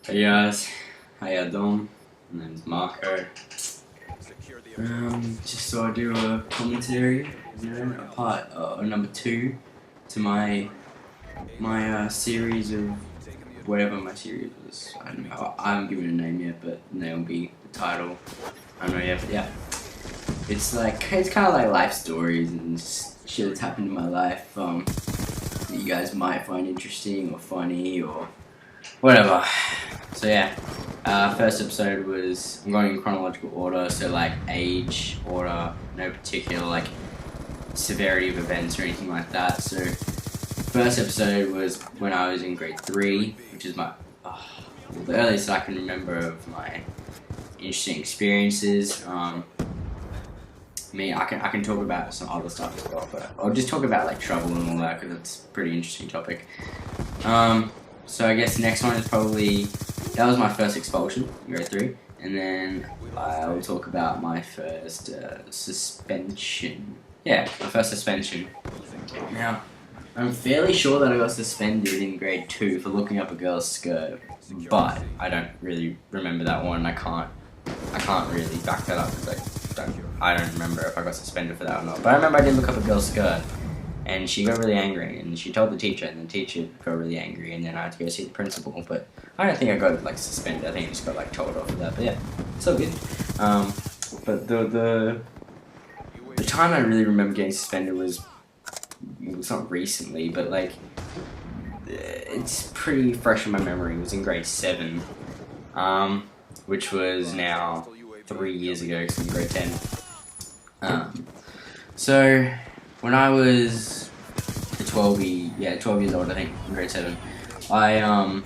Hey guys, how ya doing? My name's Marco. Just thought I'd do a commentary, a part number 2 to my series of whatever my series was. I don't know. I haven't given it a name yet, but that'll be the title. I don't know yet, but yeah. It's kind of like life stories and just shit that's happened in my life that you guys might find interesting or funny or whatever. So yeah, first episode was, I'm going in chronological order, so like age order, no particular like severity of events or anything like that. So first episode was when I was in grade 3, which is the earliest I can remember of my interesting experiences. I can talk about some other stuff as well, but I'll just talk about like trouble and all that because it's a pretty interesting topic. So I guess the next one is probably, that was my first expulsion in grade 3, and then I will talk about my first suspension. Yeah, my first suspension. Now, I'm fairly sure that I got suspended in grade 2 for looking up a girl's skirt, but I don't really remember that one. I can't really back that up because I don't remember if I got suspended for that or not. But I remember I did look up a girl's skirt, and she got really angry, and she told the teacher, and the teacher got really angry, and then I had to go see the principal. But I don't think I got like suspended. I think I just got like told off for that. But yeah, it's all good. But the time I really remember getting suspended was, it's not recently, but like it's pretty fresh in my memory. It was in grade 7, which was now 3 years ago, because I'm in grade 10. So when I was 12 years old, I think, in grade 7, I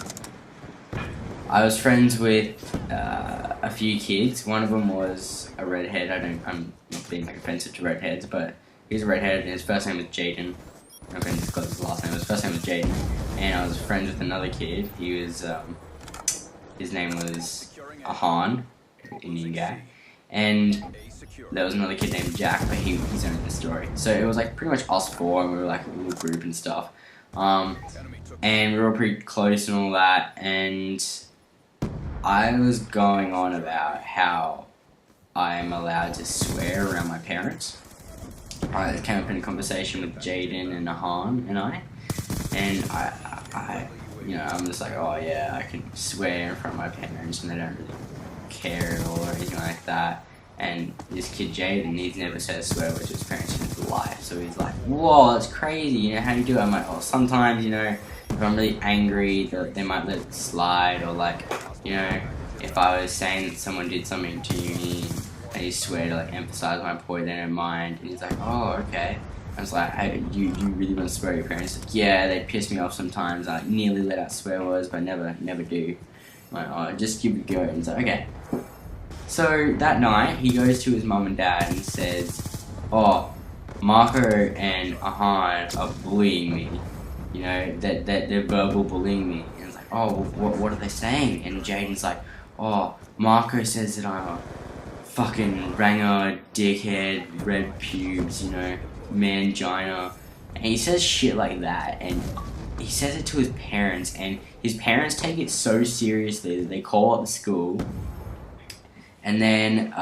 was friends with a few kids. One of them was a redhead. I'm not being like offensive to redheads, but he's a redhead, and his first name was Jaden. I'm going to disclose his last name. His first name was Jaden, and I was friends with another kid. He was his name was Ahan, Indian guy, and there was another kid named Jack, but he's only the story. So it was like pretty much us four, and we were like a little group and stuff. And we were all pretty close and all that, and I was going on about how I'm allowed to swear around my parents. I came up in a conversation with Jaden and Ahan and and I'm just like, oh yeah, I can swear in front of my parents and they don't really care or anything like that. And this kid Jaden, he's never said a swear word to his parents in his life, so he's like, whoa, that's crazy, how do you do it? I'm like, oh, sometimes, if I'm really angry, they might let it slide, or like, if I was saying that someone did something to me, and you swear to like emphasize my point, they don't mind. And he's like, oh, okay. I was like, hey, you really want to swear at your parents? Like, yeah, they piss me off sometimes. I nearly let out swear words, but never do. I'm like, oh, just give it a go. And he's like, okay. So that night, he goes to his mum and dad and says, oh, Marco and Ahan are bullying me. That they're verbal bullying me. And it's like, oh, what are they saying? And Jaden's like, oh, Marco says that I'm a fucking ranger, dickhead, red pubes, mangina. And he says shit like that, and he says it to his parents, and his parents take it so seriously that they call up the school. And then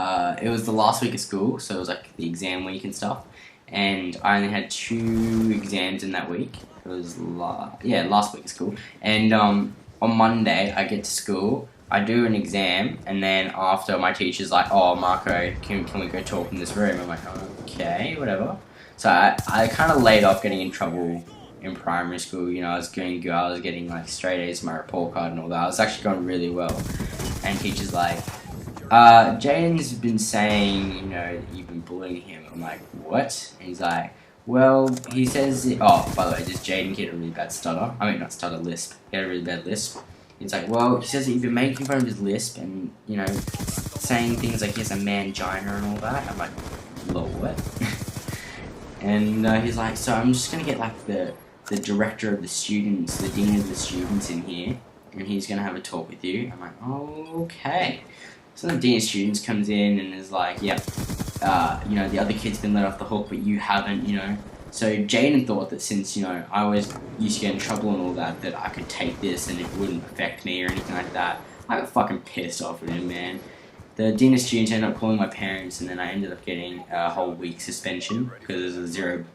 it was the last week of school, so it was like the exam week and stuff, and I only had 2 exams in that week. It was last week of school. And on Monday I get to school, I do an exam, and then after, my teacher's like, oh, Marco, can we go talk in this room? I'm like, oh, okay, whatever. So I kind of laid off getting in trouble in primary school. I was getting like straight A's on my report card and all that. I was actually going really well. And teacher's like, Jaden's been saying, that you've been bullying him. I'm like, what? And he's like, well, he says, oh, by the way, this Jaden kid had a really bad stutter. I mean, not stutter, lisp. He had a really bad lisp. He's like, well, he says that you've been making fun of his lisp and, saying things like he has a mangina and all that. I'm like, lol, what? And he's like, so I'm just going to get like the director of the students, the dean of the students in here, and he's going to have a talk with you. I'm like, oh, okay. So the dean of students comes in and is like, yep, the other kid's been let off the hook, but you haven't, So Jaden thought that since, you know, I always used to get in trouble and all that, that I could take this and it wouldn't affect me or anything like that. I got fucking pissed off with him, man. The dean of students ended up calling my parents, and then I ended up getting a whole week suspension because there's a